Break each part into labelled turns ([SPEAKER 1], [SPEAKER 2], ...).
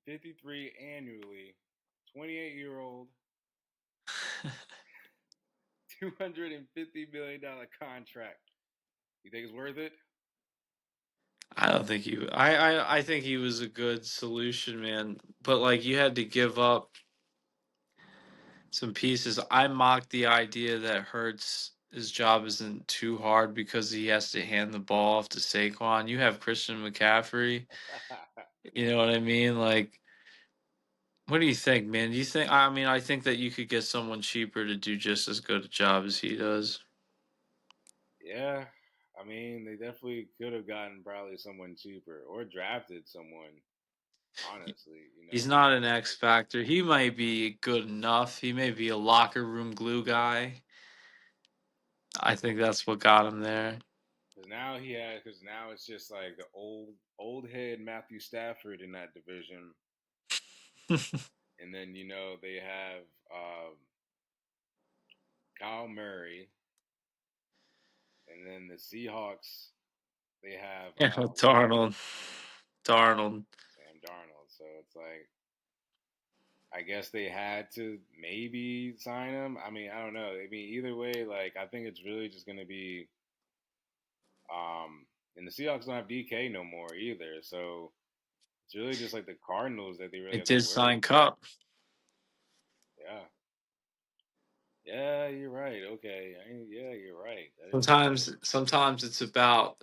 [SPEAKER 1] 53 annually, 28-year-old, $250 million contract. You think it's worth it?
[SPEAKER 2] I don't think he. I think he was a good solution, man. But like, you had to give up some pieces. I mocked the idea that Hurts his job isn't too hard because he has to hand the ball off to Saquon. You have Christian McCaffrey. You know what I mean? Like, what do you think, man? Do you think? I mean, I think that you could get someone cheaper to do just as good a job as he does.
[SPEAKER 1] Yeah, I mean, they definitely could have gotten probably someone cheaper or drafted someone. Honestly,
[SPEAKER 2] He's not an X factor. He might be good enough. He may be a locker room glue guy. I think that's what got him there.
[SPEAKER 1] because now it's just like the old head Matthew Stafford in that division, and then they have Kyle Murray, and then the Seahawks they have
[SPEAKER 2] Yeah,
[SPEAKER 1] what's his
[SPEAKER 2] Darnold. Darnold.
[SPEAKER 1] Sam Darnold. So it's like I guess they had to maybe sign him. I mean, I don't know. I mean, either way, like I think it's really just gonna be and the Seahawks don't have DK no more either. So it's really just like the Cardinals that they really
[SPEAKER 2] They
[SPEAKER 1] have to
[SPEAKER 2] did
[SPEAKER 1] worry
[SPEAKER 2] sign
[SPEAKER 1] about.
[SPEAKER 2] Cup.
[SPEAKER 1] Yeah. Yeah, you're right. Okay. Yeah, you're right. That is true.
[SPEAKER 2] Sometimes it's about,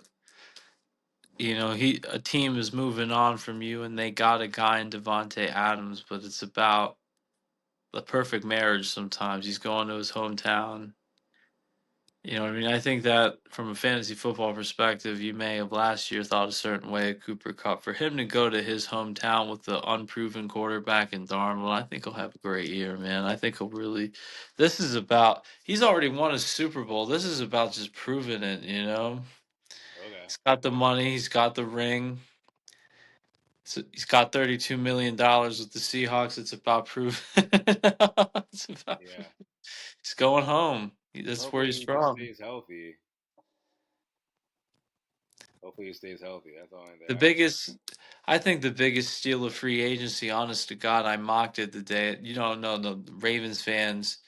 [SPEAKER 2] a team is moving on from you and they got a guy in Devonte Adams, but it's about the perfect marriage. Sometimes he's going to his hometown. You know what I mean? I think that from a fantasy football perspective, you may have last year thought a certain way of Cooper Cup. For him to go to his hometown with the unproven quarterback in Darnold, I think he'll have a great year, man. I think he'll really. This is about. He's already won a Super Bowl. This is about just proving it, you know?
[SPEAKER 1] Okay.
[SPEAKER 2] He's got the money, he's got the ring. So he's got $32 million with the Seahawks. It's about proving. It's about.
[SPEAKER 1] Yeah.
[SPEAKER 2] He's going home. That's where
[SPEAKER 1] Hopefully
[SPEAKER 2] he's
[SPEAKER 1] he just
[SPEAKER 2] from.
[SPEAKER 1] stays healthy. Hopefully he stays healthy. That's the only thing
[SPEAKER 2] The
[SPEAKER 1] I hope.
[SPEAKER 2] biggest, I think the biggest steal of free agency, honest to God, I mocked it the day, no, no, Ravens fans,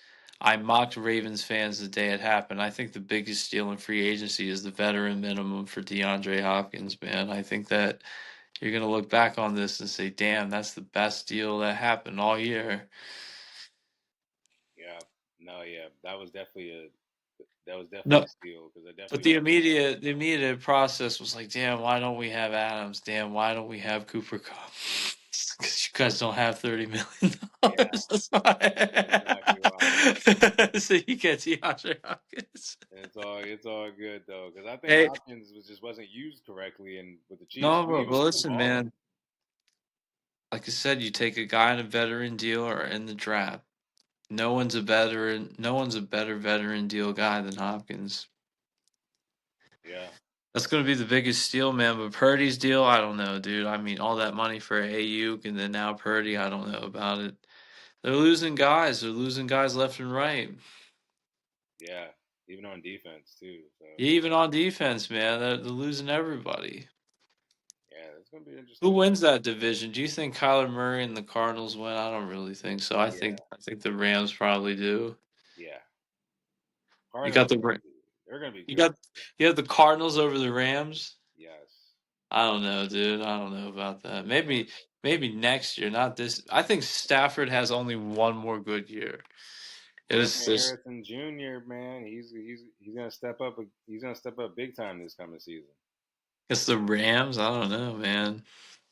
[SPEAKER 2] I mocked Ravens fans the day it happened. I think the biggest steal in free agency is the veteran minimum for DeAndre Hopkins, man. I think that you're going to look back on this and say, damn, that's the best deal that happened all year.
[SPEAKER 1] Yeah. No, yeah. That was definitely
[SPEAKER 2] No,
[SPEAKER 1] a steal because I
[SPEAKER 2] but
[SPEAKER 1] definitely
[SPEAKER 2] the
[SPEAKER 1] wasn't
[SPEAKER 2] immediate the immediate process was like, damn, why don't we have Adams? Damn, why don't we have Cooper Cup? Because you guys don't have
[SPEAKER 1] yeah,
[SPEAKER 2] $30 million. That's
[SPEAKER 1] that's exactly why.
[SPEAKER 2] why. So you get DeAndre Hopkins.
[SPEAKER 1] And it's all good though because I think
[SPEAKER 2] Hey,
[SPEAKER 1] Hopkins just wasn't used correctly and with the Chiefs
[SPEAKER 2] no,
[SPEAKER 1] too. He
[SPEAKER 2] but
[SPEAKER 1] was too
[SPEAKER 2] listen,
[SPEAKER 1] small.
[SPEAKER 2] man. Like I said, you take a guy in a veteran deal or in the draft. No one's a veteran. No one's a better veteran deal guy than Hopkins.
[SPEAKER 1] Yeah,
[SPEAKER 2] That's going to be the biggest steal, man. But Purdy's deal, I don't know, dude. I mean, all that money for Ayuk and then now Purdy, I don't know about it. They're losing guys. They're losing guys left and right.
[SPEAKER 1] yeah. Even on defense too. So
[SPEAKER 2] Even on defense, man, they're losing everybody.
[SPEAKER 1] yeah, it's gonna be
[SPEAKER 2] Who
[SPEAKER 1] interesting.
[SPEAKER 2] wins that division? Do you think Kyler Murray and the Cardinals win? I don't really think so. I
[SPEAKER 1] Yeah,
[SPEAKER 2] think I think the Rams probably do.
[SPEAKER 1] yeah.
[SPEAKER 2] You got
[SPEAKER 1] Cardinals
[SPEAKER 2] the
[SPEAKER 1] are gonna be. They're gonna be
[SPEAKER 2] you
[SPEAKER 1] good.
[SPEAKER 2] got you have the Cardinals over the Rams.
[SPEAKER 1] Yes.
[SPEAKER 2] I don't know, dude. I don't know about that. Maybe next year, not this. I think Stafford has only one more good year. It is
[SPEAKER 1] Martin
[SPEAKER 2] just
[SPEAKER 1] Harrison Jr. Man, he's gonna step up. He's gonna step up big time this coming season.
[SPEAKER 2] it's the Rams. I don't know, man.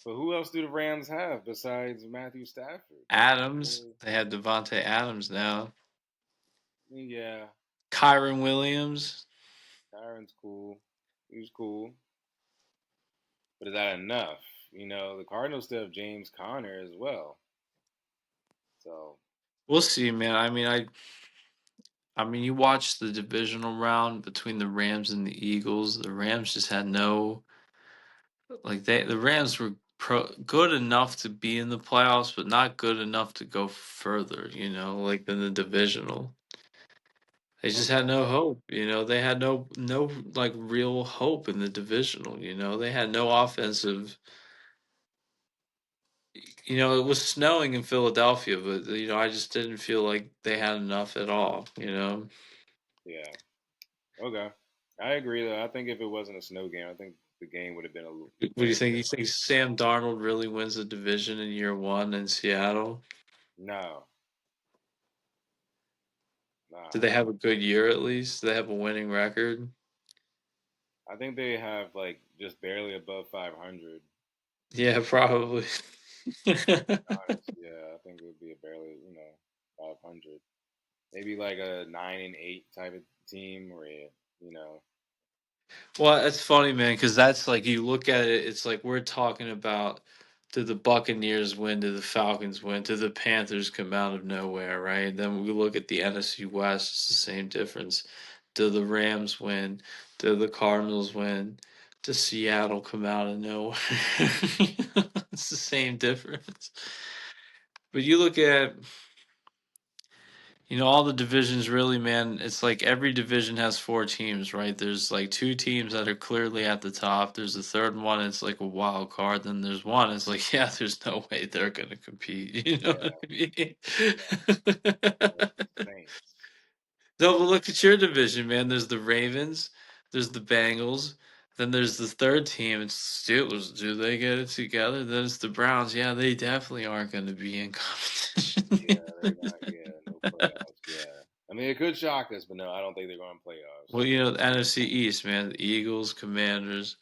[SPEAKER 1] But who else do the Rams have besides Matthew Stafford?
[SPEAKER 2] Adams. They had Devonte Adams now.
[SPEAKER 1] Yeah,
[SPEAKER 2] Kyron Williams.
[SPEAKER 1] Tyron's cool. He's cool. But is that enough? The Cardinals still have James Conner as well. So
[SPEAKER 2] We'll see, man. I mean, you watch the divisional round between the Rams and the Eagles. The Rams just had no the Rams were good enough to be in the playoffs, but not good enough to go further. Like than the divisional. They just had
[SPEAKER 1] okay,
[SPEAKER 2] no hope. They had no like real hope in the divisional. They had no offensive. It was snowing in Philadelphia, but I just didn't feel like they had enough at all.
[SPEAKER 1] Yeah. Okay. I agree though. I think if it wasn't a snow game, I think the game would have been
[SPEAKER 2] What do you
[SPEAKER 1] very
[SPEAKER 2] think? You
[SPEAKER 1] different.
[SPEAKER 2] think Sam Darnold really wins the division in year one in Seattle?
[SPEAKER 1] No,
[SPEAKER 2] Did
[SPEAKER 1] nah.
[SPEAKER 2] they have a good year at least? Did they have a winning record?
[SPEAKER 1] I think they have like just barely above 500.
[SPEAKER 2] Yeah, probably.
[SPEAKER 1] Honest, yeah, I think it would be a barely, 500. Maybe like a 9-8 type of team where you know,
[SPEAKER 2] Well, it's funny, man, because that's like you look at it. It's like we're talking about did the Buccaneers win? Did the Falcons win? Did the Panthers come out of nowhere? Right? Then we look at the NFC West. It's the same difference. Did the Rams win? Did the Cardinals win? Does Seattle come out of nowhere? It's the same difference. But you look at all the divisions really, man, it's like every division has four teams, right? There's like two teams that are clearly at the top. There's a third one, it's like a wild card. Then there's one, it's like, yeah, there's no way they're gonna compete. You know what
[SPEAKER 1] yeah,
[SPEAKER 2] I mean?
[SPEAKER 1] yeah, that's the Saints.
[SPEAKER 2] No, but look at your division, man. There's the Ravens, there's the Bengals, then there's the third team, it's the Steelers. Do they get it together? Then it's the Browns. Yeah, they definitely aren't gonna be in competition.
[SPEAKER 1] Yeah, they're not. Yeah, no playoffs. Yeah, I mean it could shock us, but no, I don't think they're going to playoffs.
[SPEAKER 2] Well, the NFC East, man, the Eagles, Commanders.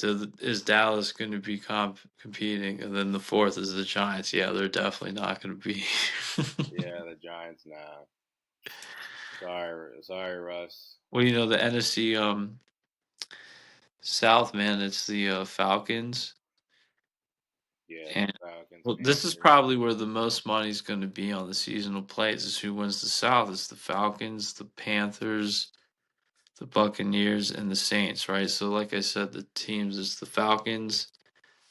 [SPEAKER 2] Is Dallas going to be competing? And then the fourth is the Giants. Yeah, they're definitely not going to be.
[SPEAKER 1] Yeah, the Giants. Nah, sorry, Russ.
[SPEAKER 2] Well, the NFC South, man, it's the Falcons.
[SPEAKER 1] Yeah,
[SPEAKER 2] And
[SPEAKER 1] Falcons,
[SPEAKER 2] well, this is
[SPEAKER 1] Panthers.
[SPEAKER 2] probably where the most money's going to be on the seasonal plays. Is who wins the South? It's the Falcons, the Panthers, the Buccaneers, and the Saints, right? So, like I said, the teams is the Falcons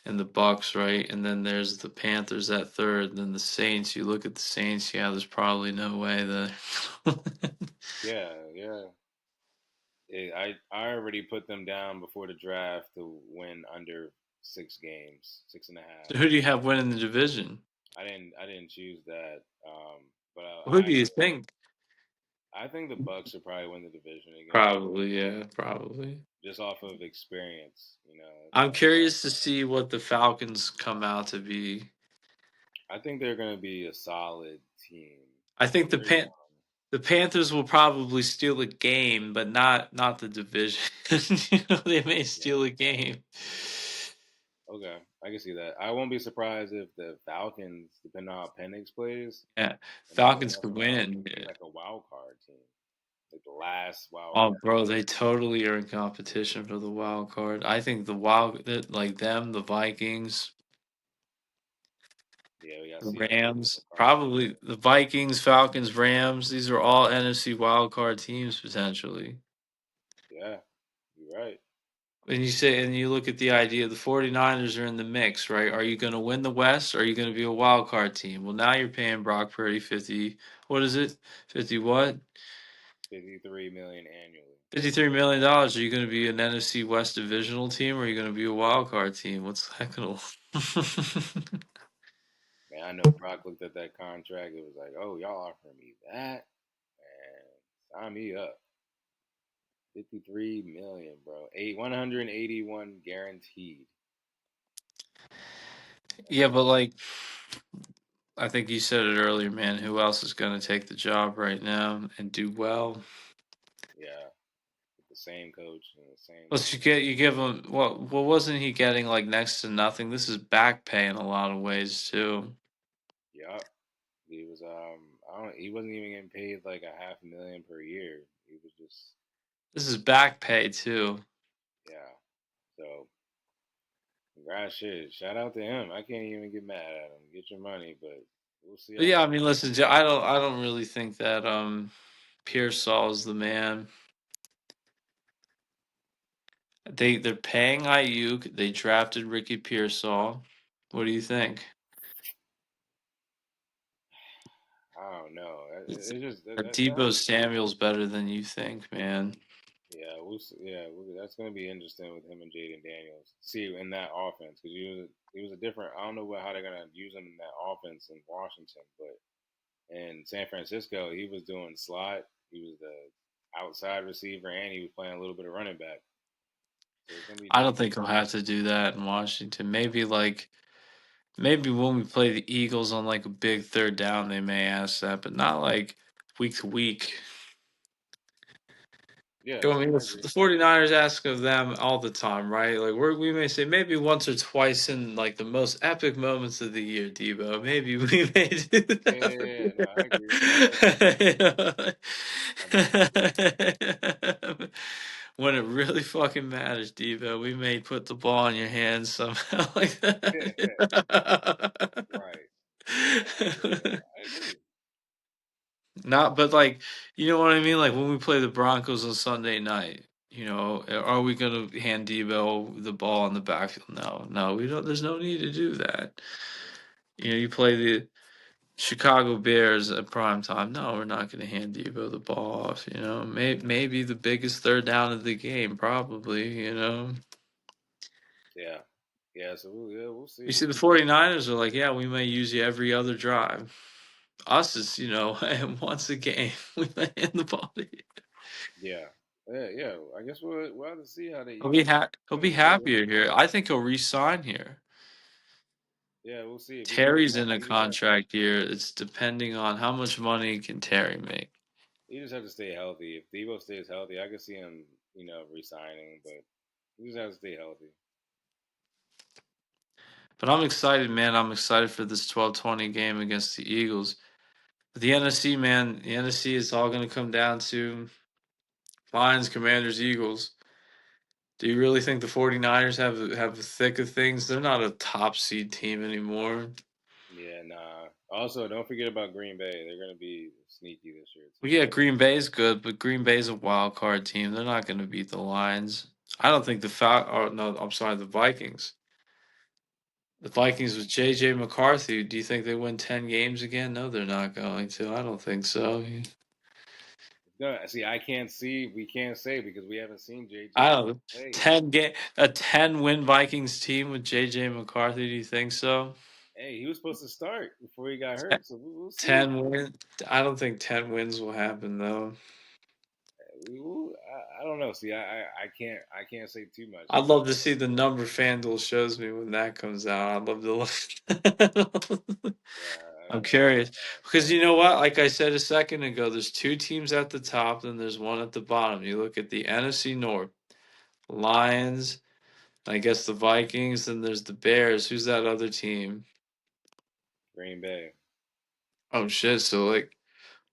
[SPEAKER 2] and the Bucks, right? And then there's the Panthers at third. And then the Saints. You look at the Saints. Yeah, there's probably no way that.
[SPEAKER 1] Yeah, yeah. I already put them down before the draft to win under 6 games, 6.5.
[SPEAKER 2] So who do you have winning the division?
[SPEAKER 1] I didn't choose that. But
[SPEAKER 2] Who do you think?
[SPEAKER 1] I think the Bucks will probably win the division again,
[SPEAKER 2] Probably, yeah, probably.
[SPEAKER 1] just off of experience.
[SPEAKER 2] I'm curious to see what the Falcons come out to be.
[SPEAKER 1] I think they're going to be a solid team.
[SPEAKER 2] I think the
[SPEAKER 1] They're young.
[SPEAKER 2] the Panthers will probably steal a game, but not the division. They may
[SPEAKER 1] Yeah.
[SPEAKER 2] steal a game.
[SPEAKER 1] Okay, I can see that. I won't be surprised if the Falcons, depending on how Penix plays,
[SPEAKER 2] Yeah,
[SPEAKER 1] they might
[SPEAKER 2] Falcons
[SPEAKER 1] mess
[SPEAKER 2] could
[SPEAKER 1] around
[SPEAKER 2] win.
[SPEAKER 1] and be like a wild card team, like the last wild
[SPEAKER 2] Oh,
[SPEAKER 1] card.
[SPEAKER 2] bro, they totally are in competition for the wild card. I think like them, the Vikings,
[SPEAKER 1] Yeah, we got
[SPEAKER 2] the
[SPEAKER 1] Seattle,
[SPEAKER 2] Rams,
[SPEAKER 1] the Cardinals.
[SPEAKER 2] probably the Vikings, Falcons, Rams. These are all NFC wild card teams potentially.
[SPEAKER 1] Yeah, you're right.
[SPEAKER 2] And you look at the idea, the 49ers are in the mix, right? Are you going to win the West? Or are you going to be a wild card team? Well, now you're paying Brock Purdy 50, what is it? 50 what?
[SPEAKER 1] 53 million annually.
[SPEAKER 2] $53 million. Are you going to be an NFC West divisional team or are you going to be a wild card team? What's that going to
[SPEAKER 1] Man, I know Brock looked at that contract. It was like, oh, y'all offering me that, man, sign me up. 53 million, bro. 181 guaranteed.
[SPEAKER 2] Yeah, but like I think you said it earlier, man. Who else is going to take the job right now and do well?
[SPEAKER 1] Yeah, with the same coach and the same
[SPEAKER 2] Plus,
[SPEAKER 1] team.
[SPEAKER 2] you give him what wasn't he getting like next to nothing? This is back pay in a lot of ways too.
[SPEAKER 1] Yup. He was I don't he wasn't even getting paid like a half a million per year. He was just
[SPEAKER 2] This is back pay too.
[SPEAKER 1] yeah. So congrats shit. Shout out to him. I can't even get mad at him. Get your money, but we'll see
[SPEAKER 2] But
[SPEAKER 1] how
[SPEAKER 2] yeah, I
[SPEAKER 1] long.
[SPEAKER 2] mean, listen, I don't really think that Pearsall is the man. They're paying Ayuk. They drafted Ricky Pearsall. What do you think?
[SPEAKER 1] I don't know.
[SPEAKER 2] It's,
[SPEAKER 1] It's just
[SPEAKER 2] or
[SPEAKER 1] that
[SPEAKER 2] Debo Samuel's better than you think, man.
[SPEAKER 1] yeah. Yeah, that's gonna be interesting with him and Jaden Daniels. See in that offense because he was a different. I don't know how they're gonna use him in that offense in Washington, but in San Francisco he was doing slot. He was the outside receiver and he was playing a little bit of running back. So it's gonna be
[SPEAKER 2] I don't
[SPEAKER 1] different.
[SPEAKER 2] think he'll have to do that in Washington. Maybe when we play the Eagles on like a big third down, they may ask that, but not like week to week.
[SPEAKER 1] Yeah,
[SPEAKER 2] I mean,
[SPEAKER 1] I agree.
[SPEAKER 2] the 49ers ask of them all the time, right? Like we may say maybe once or twice in like the most epic moments of the year, Debo. Maybe we may do
[SPEAKER 1] Yeah, no, I agree. I agree.
[SPEAKER 2] that.
[SPEAKER 1] I definitely agree.
[SPEAKER 2] When it really fucking matters, Debo, we may put the ball in your hands somehow like that.
[SPEAKER 1] Right. Yeah, I agree.
[SPEAKER 2] Not, but like, you know what I mean? Like when we play the Broncos on Sunday night, are we gonna hand Debo the ball in the backfield? No, no, we don't. There's no need to do that. You play the Chicago Bears at prime time. No, we're not gonna hand Debo the ball off. Maybe the biggest third down of the game, probably.
[SPEAKER 1] Yeah, yeah. So we'll
[SPEAKER 2] You
[SPEAKER 1] see.
[SPEAKER 2] see, the 49ers are like, yeah, we may use you every other drive. Us is, once a game, we may hand the ball to you.
[SPEAKER 1] Yeah, yeah. I guess we'll have to see how they
[SPEAKER 2] He'll
[SPEAKER 1] use
[SPEAKER 2] be
[SPEAKER 1] him
[SPEAKER 2] he'll be
[SPEAKER 1] going forward.
[SPEAKER 2] happier here. I think he'll re-sign here.
[SPEAKER 1] Yeah, we'll see if he stays
[SPEAKER 2] Terry's in a
[SPEAKER 1] healthy.
[SPEAKER 2] contract year. It's depending on how much money can Terry make.
[SPEAKER 1] He just have to stay healthy. If Debo stays healthy, I can see him, resigning. But he just has to stay healthy.
[SPEAKER 2] But I'm excited, man. I'm excited for this 12-20 game against the Eagles. But the NFC, man, the NFC is all going to come down to Lions, Commanders, Eagles. Do you really think the 49ers have the thick of things? They're not a top seed team anymore.
[SPEAKER 1] Yeah, nah. Also, don't forget about Green Bay. They're gonna be sneaky this year
[SPEAKER 2] Well,
[SPEAKER 1] too.
[SPEAKER 2] yeah, Green Bay's good, but Green Bay's a wild card team. They're not going to beat the Lions. I don't think Oh no, I'm sorry, the Vikings. The Vikings with JJ McCarthy. Do you think they win 10 games again? No, they're not going to. I don't think so.
[SPEAKER 1] No, see, I can't see. We can't say because we haven't seen
[SPEAKER 2] I
[SPEAKER 1] JJ
[SPEAKER 2] don't know.
[SPEAKER 1] play.
[SPEAKER 2] 10 win Vikings team with JJ McCarthy. Do you think so?
[SPEAKER 1] Hey, he was supposed to start before he got hurt, so we'll see.
[SPEAKER 2] 10 win. I don't think 10 wins will happen though.
[SPEAKER 1] I don't know. See, I can't say too much
[SPEAKER 2] I'd
[SPEAKER 1] because
[SPEAKER 2] love to see the number FanDuel shows me when that comes out. I'd love to look.
[SPEAKER 1] yeah,
[SPEAKER 2] I'm
[SPEAKER 1] I don't
[SPEAKER 2] curious because you know what? Like I said a second ago, there's two teams at the top, then there's one at the bottom. You look at the NFC North, Lions, I guess the Vikings, then there's the Bears. Who's that other team?
[SPEAKER 1] Green Bay.
[SPEAKER 2] Oh shit! So like,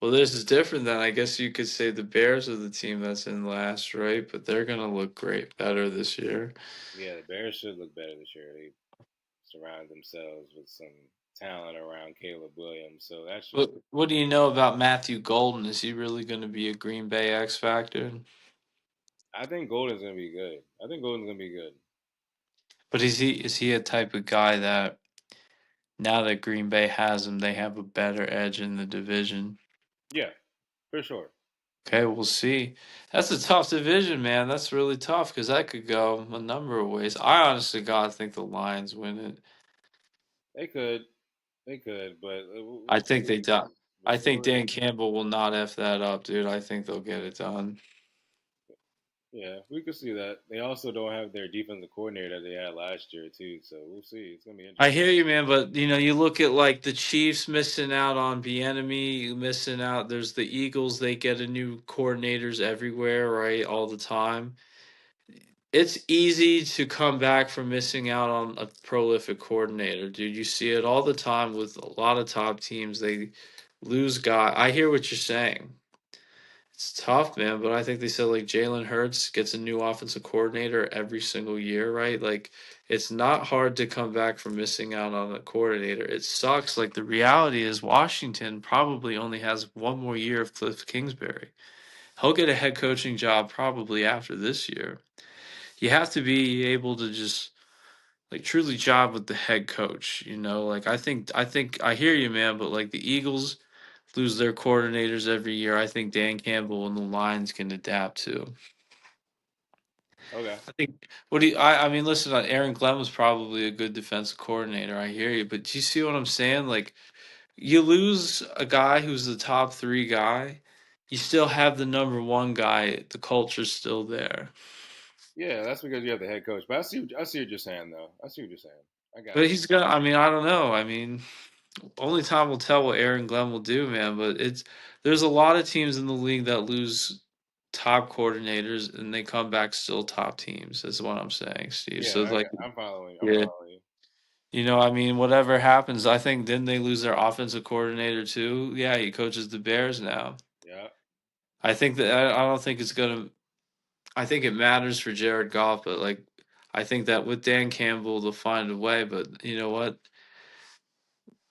[SPEAKER 2] well, this is different then. I guess you could say the Bears are the team that's in last, right? But they're gonna look better this year.
[SPEAKER 1] Yeah, the Bears should look better this year. They surround themselves with some talent around Caleb Williams, so that should.
[SPEAKER 2] What do you know about Matthew Golden? Is he really going to be a Green Bay X factor?
[SPEAKER 1] I think Golden's gonna be good. I think Golden's gonna be good.
[SPEAKER 2] But is he a type of guy that now that Green Bay has him, they have a better edge in the division?
[SPEAKER 1] Yeah, for sure.
[SPEAKER 2] Okay, we'll see. That's a tough division, man. That's really tough because that could go a number of ways. I honestly, God, think the Lions win it.
[SPEAKER 1] They could, but
[SPEAKER 2] I
[SPEAKER 1] we'll see
[SPEAKER 2] think
[SPEAKER 1] what
[SPEAKER 2] they do.
[SPEAKER 1] happens.
[SPEAKER 2] I
[SPEAKER 1] We'll see
[SPEAKER 2] think
[SPEAKER 1] what
[SPEAKER 2] Dan
[SPEAKER 1] happens.
[SPEAKER 2] Campbell will not f that up, dude. I think they'll get it done.
[SPEAKER 1] Yeah, we could see that. They also don't have their defensive coordinator that they had last year too, so we'll see. It's gonna be
[SPEAKER 2] I
[SPEAKER 1] interesting.
[SPEAKER 2] hear you, man, but you look at like the Chiefs missing out on Bieniemy, missing out. There's the Eagles; they get a new coordinators everywhere, right, all the time. It's easy to come back from missing out on a prolific coordinator, dude. You see it all the time with a lot of top teams. They lose guy. I hear what you're saying. It's tough, man, but I think they said like Jalen Hurts gets a new offensive coordinator every single year, right? Like it's not hard to come back from missing out on a coordinator. It sucks. Like the reality is Washington probably only has one more year of Cliff Kingsbury. He'll get a head coaching job probably after this year. You have to be able to just like truly job with the head coach, Like I think I hear you, man, but like the Eagles lose their coordinators every year. I think Dan Campbell and the Lions can adapt to.
[SPEAKER 1] Okay.
[SPEAKER 2] I think. What do you? I mean, listen. Aaron Glenn was probably a good defensive coordinator. I hear you, but do you see what I'm saying? Like, you lose a guy who's the top three guy, you still have the number one guy. The culture's still there.
[SPEAKER 1] Yeah, that's because you have the head coach. But I see what you're saying, though. I see what you're saying. I got
[SPEAKER 2] But
[SPEAKER 1] you.
[SPEAKER 2] he's gonna. I mean, I don't know. I mean, only time will tell what Aaron Glenn will do, man. But there's a lot of teams in the league that lose top coordinators and they come back still top teams. That's what I'm saying, Steve.
[SPEAKER 1] Yeah,
[SPEAKER 2] So like,
[SPEAKER 1] I'm following. I'm
[SPEAKER 2] yeah,
[SPEAKER 1] following you.
[SPEAKER 2] I mean, whatever happens, I think didn't they lose their offensive coordinator too? Yeah, he coaches the Bears now.
[SPEAKER 1] Yeah.
[SPEAKER 2] I think that I don't think it's gonna. I think it matters for Jared Goff, but like, I think that with Dan Campbell they'll find a way. But you know what?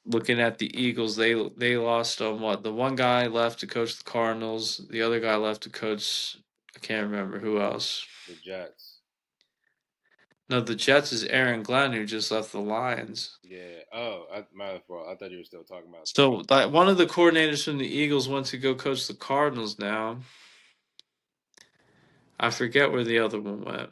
[SPEAKER 2] Looking at the Eagles, they lost on what? The one guy left to coach the Cardinals. The other guy left to coach. I can't remember who else.
[SPEAKER 1] The Jets.
[SPEAKER 2] No, the Jets is Aaron Glenn who just left the Lions.
[SPEAKER 1] Yeah. Oh, my fault. I thought you were still talking about the.
[SPEAKER 2] So like one of the coordinators from the Eagles went to go coach the Cardinals now. I forget where the other one went.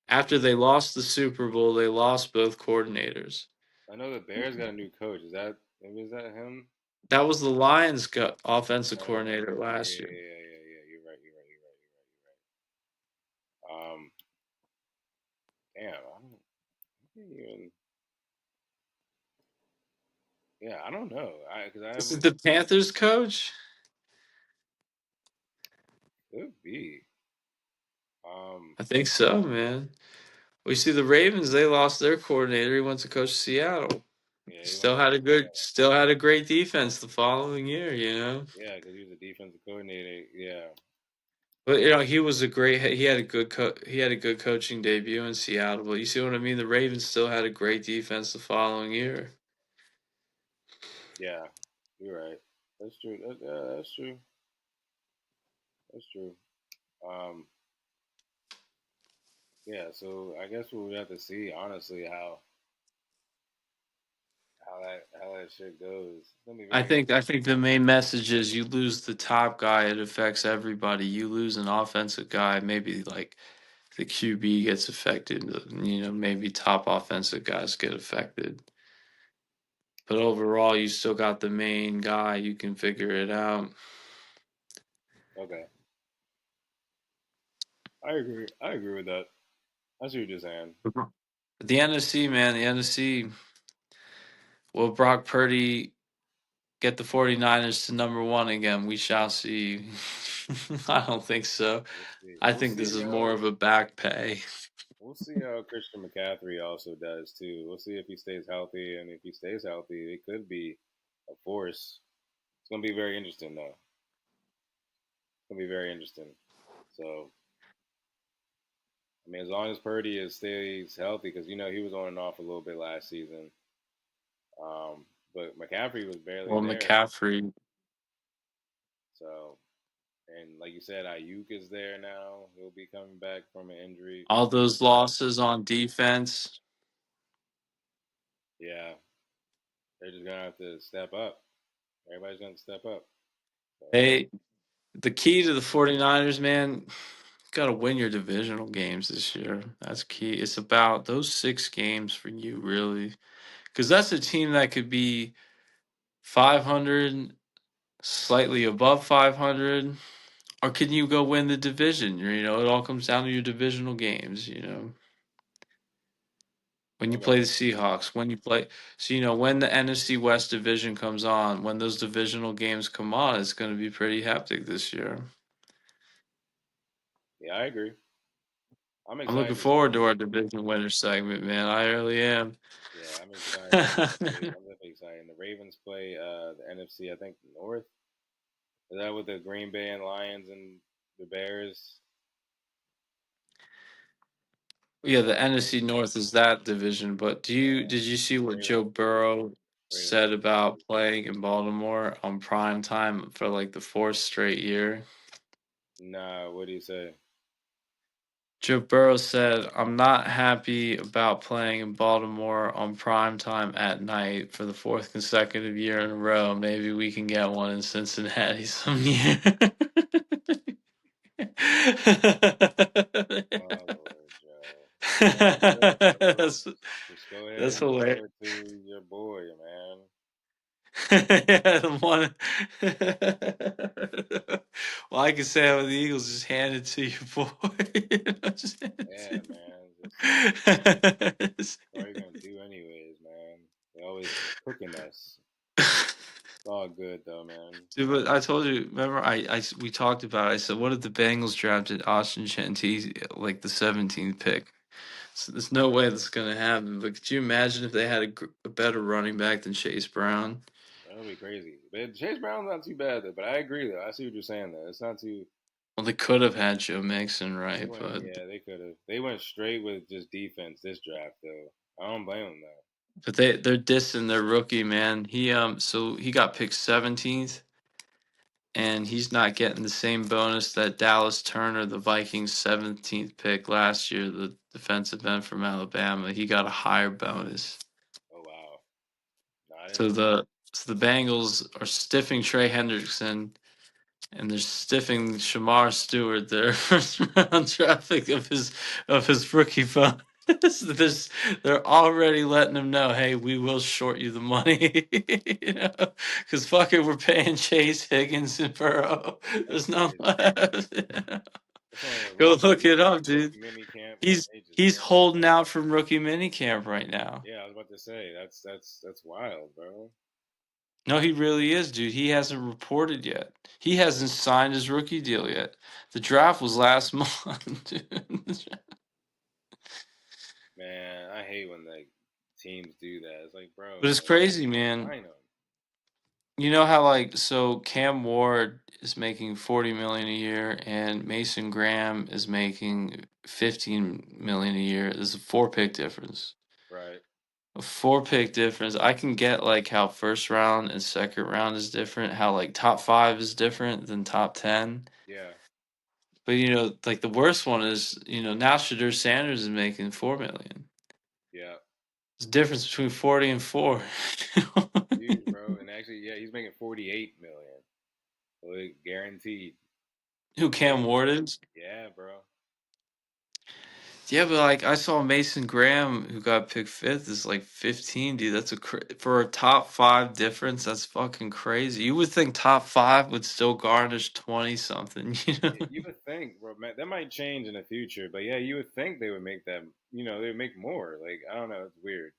[SPEAKER 2] After they lost the Super Bowl, they lost both coordinators.
[SPEAKER 1] I know the Bears got a new coach. Is that him?
[SPEAKER 2] That was the Lions' offensive coordinator
[SPEAKER 1] Yeah,
[SPEAKER 2] last year.
[SPEAKER 1] yeah. You're right. You're right. You're right. You're right. Damn. I can't even. Yeah, I don't know. Because I
[SPEAKER 2] Is
[SPEAKER 1] haven't.
[SPEAKER 2] it the Panthers coach?
[SPEAKER 1] Could be. Um.
[SPEAKER 2] I think so, man. We see the Ravens, they lost their coordinator. He went to coach Seattle.
[SPEAKER 1] Yeah, he went
[SPEAKER 2] Still
[SPEAKER 1] to.
[SPEAKER 2] had a good still had a great defense the following year.
[SPEAKER 1] Yeah, because he was a defensive coordinator. Yeah.
[SPEAKER 2] But he was a great he had a good he had a good coaching debut in Seattle. But you see what I mean? The Ravens still had a great defense the following year.
[SPEAKER 1] Yeah. You're right. That's true. That's true. That's true. Um. Yeah. So I guess we'll have to see, honestly, how that shit goes. It's gonna be very.
[SPEAKER 2] I think the main message is you lose the top guy, it affects everybody. You lose an offensive guy, maybe like the QB gets affected. Maybe top offensive guys get affected. But overall, you still got the main guy. You can figure it out.
[SPEAKER 1] Okay. I agree. I agree with that. I see what you're saying.
[SPEAKER 2] Mhm. The NFC, man, the NFC, will Brock Purdy get the 49ers to number one again? We shall see. I don't think so.
[SPEAKER 1] We'll see.
[SPEAKER 2] I
[SPEAKER 1] We'll
[SPEAKER 2] think
[SPEAKER 1] see
[SPEAKER 2] this is more
[SPEAKER 1] how
[SPEAKER 2] of a back pay.
[SPEAKER 1] we'll see how Christian McCaffrey also does too. We'll see if he stays healthy, and if he stays healthy, it could be a force. It's gonna be very interesting, though. It's gonna be very interesting. So, I mean, as long as Purdy stays healthy, because he was on and off a little bit last season. But McCaffrey was barely
[SPEAKER 2] Well,
[SPEAKER 1] there.
[SPEAKER 2] McCaffrey,
[SPEAKER 1] So, and like you said, Ayuk is there now. He'll be coming back from an injury.
[SPEAKER 2] all those losses on defense.
[SPEAKER 1] Yeah, they're just gonna have to step up. Everybody's gonna step up. So,
[SPEAKER 2] Hey, the key to the 49ers, man, got to win your divisional games this year. That's key. It's about those 6 games for you, really. Because that's a team that could be 500, slightly above 500, or can you go win the division? It all comes down to your divisional games. When you
[SPEAKER 1] okay.
[SPEAKER 2] play the Seahawks, when you play, so when the NFC West division comes on, when those divisional games come on, it's going to be pretty hectic this year.
[SPEAKER 1] Yeah, I agree. I'm
[SPEAKER 2] I'm looking
[SPEAKER 1] excited to
[SPEAKER 2] forward to
[SPEAKER 1] see.
[SPEAKER 2] our division winner segment, man. I really am.
[SPEAKER 1] Yeah, I'm excited. I'm definitely excited. And the Ravens play the NFC, I think North. Is that with the Green Bay and Lions and the Bears?
[SPEAKER 2] Yeah, the NFC North is that division, but
[SPEAKER 1] Yeah,
[SPEAKER 2] did you see what
[SPEAKER 1] Ravens.
[SPEAKER 2] Joe Burrow
[SPEAKER 1] Ravens.
[SPEAKER 2] said about playing in Baltimore on prime time for like the fourth straight year?
[SPEAKER 1] Nah, what do you say?
[SPEAKER 2] Joe Burrow said, "I'm not happy about playing in Baltimore on prime time at night for the fourth consecutive year in a row. Maybe we can get one in Cincinnati some year."
[SPEAKER 1] Oh Lord, Joe. Yeah, good, bro.
[SPEAKER 2] that's
[SPEAKER 1] Just go ahead
[SPEAKER 2] that's
[SPEAKER 1] and throw
[SPEAKER 2] hilarious.
[SPEAKER 1] it to your boy, man.
[SPEAKER 2] Yeah, the one. Well, I can say with the Eagles, just hand it to your boy. Just hand it
[SPEAKER 1] Yeah,
[SPEAKER 2] to
[SPEAKER 1] man. Just
[SPEAKER 2] you.
[SPEAKER 1] what are you gonna do anyways, man? They always cooking us. It's all good though, man.
[SPEAKER 2] Dude, but I told you, remember, we talked about it. I said, what if the Bengals drafted Austin Chanty like the 17th pick? So there's no way that's going to happen. But could you imagine if they had a better running back than Chase Brown?
[SPEAKER 1] That would be crazy. But Chase Brown's not too bad though. But I agree though. I see what you're saying though. It's not too.
[SPEAKER 2] Well, they could have had Joe Mixon,
[SPEAKER 1] They
[SPEAKER 2] right?
[SPEAKER 1] went.
[SPEAKER 2] But
[SPEAKER 1] Yeah, they could have. They went straight with just defense this draft though. I don't blame them though.
[SPEAKER 2] they're dissing their rookie, man. So he got picked 17th, and he's not getting the same bonus that Dallas Turner, the Vikings 17th pick last year, the defensive end from Alabama. He got a higher bonus.
[SPEAKER 1] Oh wow. No, I didn't
[SPEAKER 2] So
[SPEAKER 1] know that.
[SPEAKER 2] the Bengals are stiffing Trey Hendrickson, and they're stiffing Shamar Stewart, their first round traffic of his rookie phone. They're already letting him know, hey, we will short you the money, because fuck it, we're paying Chase, Higgins, and Burrow.
[SPEAKER 1] That's
[SPEAKER 2] There's no
[SPEAKER 1] crazy.
[SPEAKER 2] left.
[SPEAKER 1] It's only a
[SPEAKER 2] Go
[SPEAKER 1] week.
[SPEAKER 2] look it up, dude.
[SPEAKER 1] Rookie mini camp, and
[SPEAKER 2] He's
[SPEAKER 1] they just
[SPEAKER 2] he's
[SPEAKER 1] throwing it
[SPEAKER 2] holding
[SPEAKER 1] out.
[SPEAKER 2] out from rookie minicamp right now.
[SPEAKER 1] Yeah, I was about to say that's wild, bro.
[SPEAKER 2] No, he really is, dude. He hasn't reported yet. He hasn't signed his rookie deal yet. The draft was last month, dude.
[SPEAKER 1] Man, I hate when like teams do that. It's like, bro,
[SPEAKER 2] But it's
[SPEAKER 1] like
[SPEAKER 2] crazy, man.
[SPEAKER 1] sign them.
[SPEAKER 2] You know how so Cam Ward is making 40 million a year and Mason Graham is making 15 million a year. There's a four pick difference.
[SPEAKER 1] Right.
[SPEAKER 2] A four pick difference. I can get like how first round and second round is different, how like top five is different than top 10.
[SPEAKER 1] Yeah.
[SPEAKER 2] But like the worst one is, now Shadur Sanders is making 4 million.
[SPEAKER 1] Yeah.
[SPEAKER 2] There's a difference between 40 and four.
[SPEAKER 1] Huge, bro. And actually, yeah, he's making 48 million. Like guaranteed.
[SPEAKER 2] Who Cam Ward is?
[SPEAKER 1] Yeah, bro.
[SPEAKER 2] Yeah, but like I saw Mason Graham, who got picked fifth, is like 15, dude. That's for a top five difference. That's fucking crazy. You would think top five would still garnish 20 something, you know?
[SPEAKER 1] You would think, bro, man, that might change in the future, but yeah, you would think they would make that. They would make more. Like I don't know, it's weird.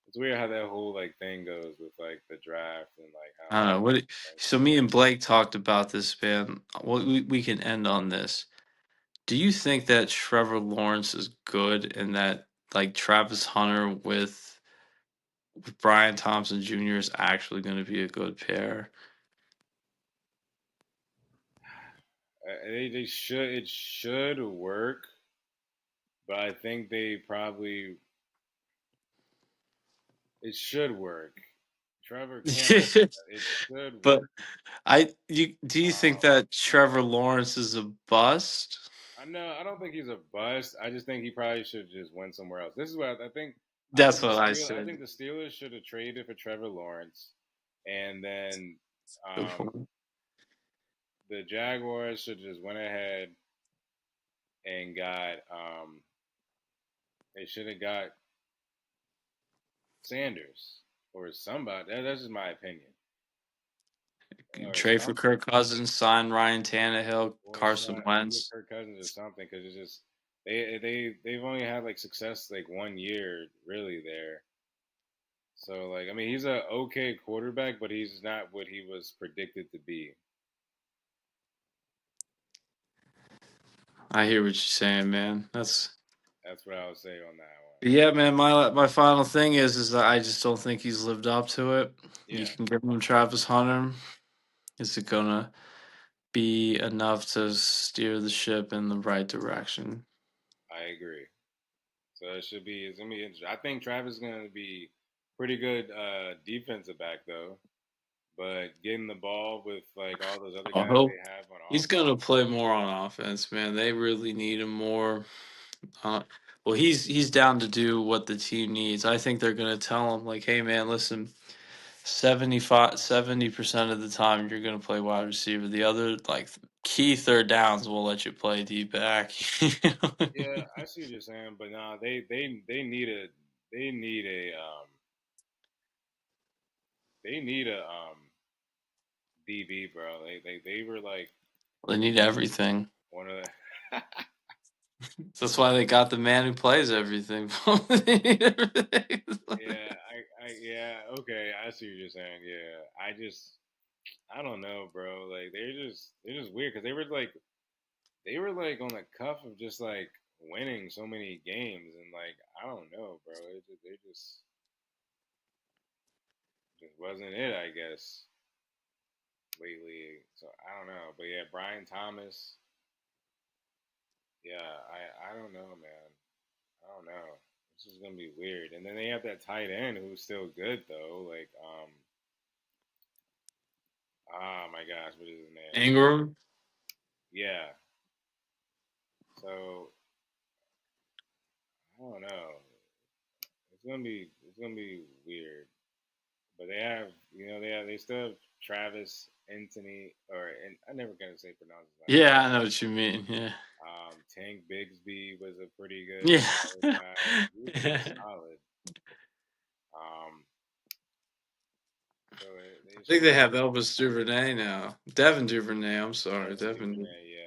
[SPEAKER 1] It's weird how that whole like thing goes with like the draft and like
[SPEAKER 2] I
[SPEAKER 1] how
[SPEAKER 2] don't know.
[SPEAKER 1] things
[SPEAKER 2] So me and Blake talked about this, man. Well, we can end on this. Do you think that Trevor Lawrence is good and that like Travis Hunter with Brian Thompson Jr. is actually going to be a good pair?
[SPEAKER 1] they should it should work, but I think they probably it should work. Trevor can't mess with that. It should
[SPEAKER 2] But
[SPEAKER 1] work.
[SPEAKER 2] do you think
[SPEAKER 1] Um,
[SPEAKER 2] that Trevor Lawrence is a bust?
[SPEAKER 1] I know I don't think he's a bust. I just think he probably should just went somewhere else. This is what I think.
[SPEAKER 2] That's what I
[SPEAKER 1] I think
[SPEAKER 2] said.
[SPEAKER 1] the Steelers should have traded for Trevor Lawrence, and then
[SPEAKER 2] Good point.
[SPEAKER 1] the Jaguars should just went ahead and got they should have got Sanders or somebody. That's just my opinion. Or
[SPEAKER 2] Trade for
[SPEAKER 1] something.
[SPEAKER 2] Kirk Cousins, sign Ryan Tannehill,
[SPEAKER 1] Or
[SPEAKER 2] Carson
[SPEAKER 1] sign, or get
[SPEAKER 2] Wentz.
[SPEAKER 1] Kirk Cousins or something because it's just they've only had like success like 1 year really there. So like I mean he's a okay quarterback, but he's not what he was predicted to be.
[SPEAKER 2] I hear what you're saying, man. That's
[SPEAKER 1] That's what I would say on that one.
[SPEAKER 2] Yeah, man. My final thing is that I just don't think he's lived up to it. You
[SPEAKER 1] Yeah,
[SPEAKER 2] can give him Travis Hunter. Is it gonna be enough to steer the ship in the right direction?
[SPEAKER 1] I agree. So it's gonna be interesting. I think Travis is gonna be pretty good defensive back though, but getting the ball with like all those other
[SPEAKER 2] I
[SPEAKER 1] guys
[SPEAKER 2] hope
[SPEAKER 1] they have on
[SPEAKER 2] he's
[SPEAKER 1] offense.
[SPEAKER 2] gonna play more on offense, man. They really need him more. Uh, well, he's down to do what the team needs. I think they're gonna tell him like, "Hey, man, listen, 70% of the time you're gonna play wide receiver. The other like key third downs will let you play D back.
[SPEAKER 1] Yeah, I see what you're saying, but nah, they need a they need a DB, bro. They were like
[SPEAKER 2] They need everything.
[SPEAKER 1] one of the
[SPEAKER 2] That's why they got the man who plays everything. They need everything.
[SPEAKER 1] yeah, yeah, okay, I see what you're saying. Yeah, I don't know, bro. Like they're just weird because they were like on the cuff of just like winning so many games and like I don't know, bro. They just wasn't it, I guess, lately. So I don't know, but yeah, Brian Thomas. Yeah, I don't know, man. I don't know. This is gonna be weird. And then they have that tight end who's still good though. Like oh my gosh, what is his name?
[SPEAKER 2] Ingram?
[SPEAKER 1] Yeah. So I don't know. It's gonna be weird. But they have they still have Travis Anthony or and I never gonna say pronounce his last
[SPEAKER 2] Yeah, I know what you mean. Yeah.
[SPEAKER 1] name. Tank Bigsby was a pretty good
[SPEAKER 2] Yeah.
[SPEAKER 1] solid guy. He was pretty
[SPEAKER 2] Yeah.
[SPEAKER 1] solid. Um, so
[SPEAKER 2] I
[SPEAKER 1] they
[SPEAKER 2] think
[SPEAKER 1] should
[SPEAKER 2] they
[SPEAKER 1] be
[SPEAKER 2] have Elvis Duvernay now. Devin Duvernay, I'm sorry.
[SPEAKER 1] Devin
[SPEAKER 2] Devin.
[SPEAKER 1] Duvernay, yeah.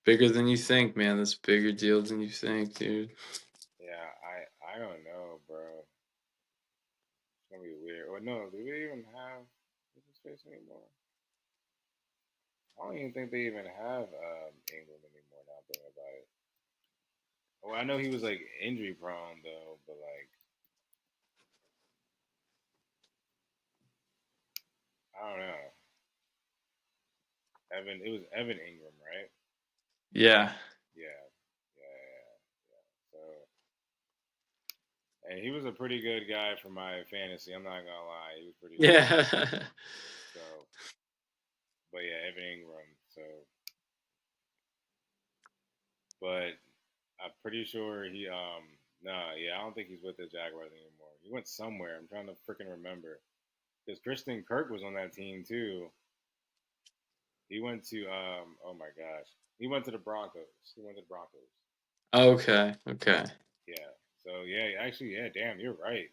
[SPEAKER 2] Bigger than you think, man. That's a bigger deal than you think, dude.
[SPEAKER 1] Yeah, I don't know, bro. It's gonna be weird. Or no, do they even have what's his face anymore? I don't even think they even have England anymore. Now I'm thinking about it. Well, I know he was like injury prone though, but like I don't know. It was Evan Ingram, right?
[SPEAKER 2] Yeah.
[SPEAKER 1] Yeah, yeah. So, and he was a pretty good guy for my fantasy. I'm not gonna lie, he was pretty solid.
[SPEAKER 2] Yeah.
[SPEAKER 1] So, but yeah, Evan Ingram. So, but I'm pretty sure he no, yeah, I don't think he's with the Jaguars anymore. He went somewhere. I'm trying to freaking remember because Kristen Kirk was on that team too. He went to oh my gosh, he went to the Broncos. He went to the Broncos.
[SPEAKER 2] Okay. Okay.
[SPEAKER 1] Yeah. So yeah, actually, yeah. Damn, you're right.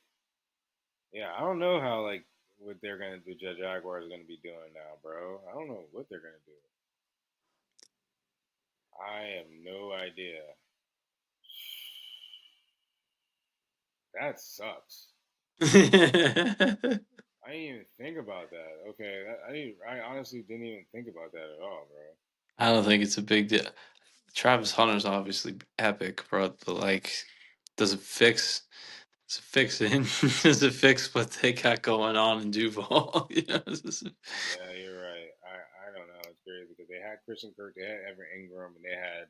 [SPEAKER 1] Yeah, I don't know how like what they're gonna do. The Jaguars are gonna be doing now, bro. I don't know what they're gonna do. I have no idea. That sucks. I didn't even think about that. Okay, I honestly didn't even think about that at all, bro.
[SPEAKER 2] I don't think it's a big deal. Travis Hunter's obviously epic, bro. But like, does it fix? Does it fix it? Does it fix what they got going on in Duval? You know,
[SPEAKER 1] Yeah, you're right. I don't know. It's crazy because they had Christian Kirk, they had Evan Ingram, and they had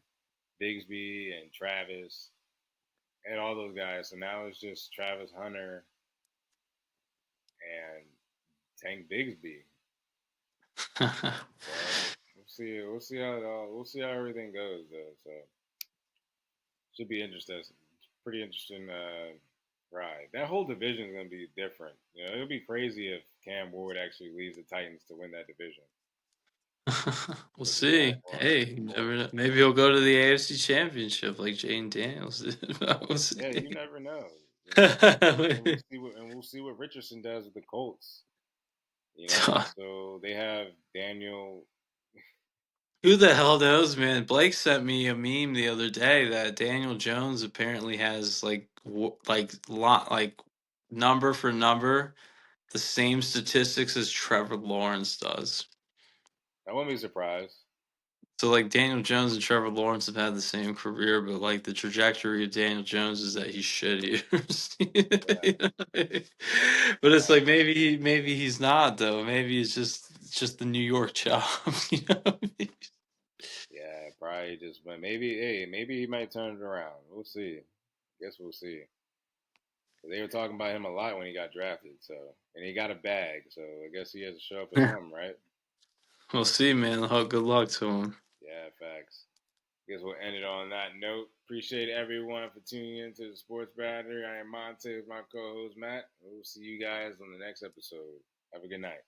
[SPEAKER 1] Bigsby and Travis and all those guys. So now it's just Travis Hunter and Tank Bigsby. So we'll see. We'll see how everything goes though. So should be interesting. Pretty interesting ride. That whole division is gonna be different. You know, it'll be crazy if Cam Ward actually leaves the Titans to win that division
[SPEAKER 2] We'll
[SPEAKER 1] with the
[SPEAKER 2] see.
[SPEAKER 1] Jaguars
[SPEAKER 2] Hey,
[SPEAKER 1] and the
[SPEAKER 2] you never know.
[SPEAKER 1] Colts.
[SPEAKER 2] Maybe he'll go to the AFC Championship like Jane Daniels did. We'll
[SPEAKER 1] Yeah, you
[SPEAKER 2] see.
[SPEAKER 1] never know. You know, and we'll see what Richardson does with the Colts. You know, so they have Daniel.
[SPEAKER 2] Who the hell knows, man? Blake sent me a meme the other day that Daniel Jones apparently has like number for number the same statistics as Trevor Lawrence does.
[SPEAKER 1] I won't be surprised.
[SPEAKER 2] So like Daniel Jones and Trevor Lawrence have had the same career, but like the trajectory of Daniel Jones is that he's shittier.
[SPEAKER 1] Yeah,
[SPEAKER 2] You know? But it's
[SPEAKER 1] yeah,
[SPEAKER 2] like maybe he's not though. Maybe it's just the New York job. You know?
[SPEAKER 1] yeah. Probably just, but maybe, hey, maybe he might turn it around. We'll see. Guess we'll see. They were talking about him a lot when he got drafted. So, and he got a bag. So I guess he has to show up for something, right?
[SPEAKER 2] We'll see, man. Good luck to him.
[SPEAKER 1] Yeah, facts. Guess we'll end it on that note. Appreciate everyone for tuning in to the Sports Battery. I am Monte with my co-host Matt. We'll see you guys on the next episode. Have a good night.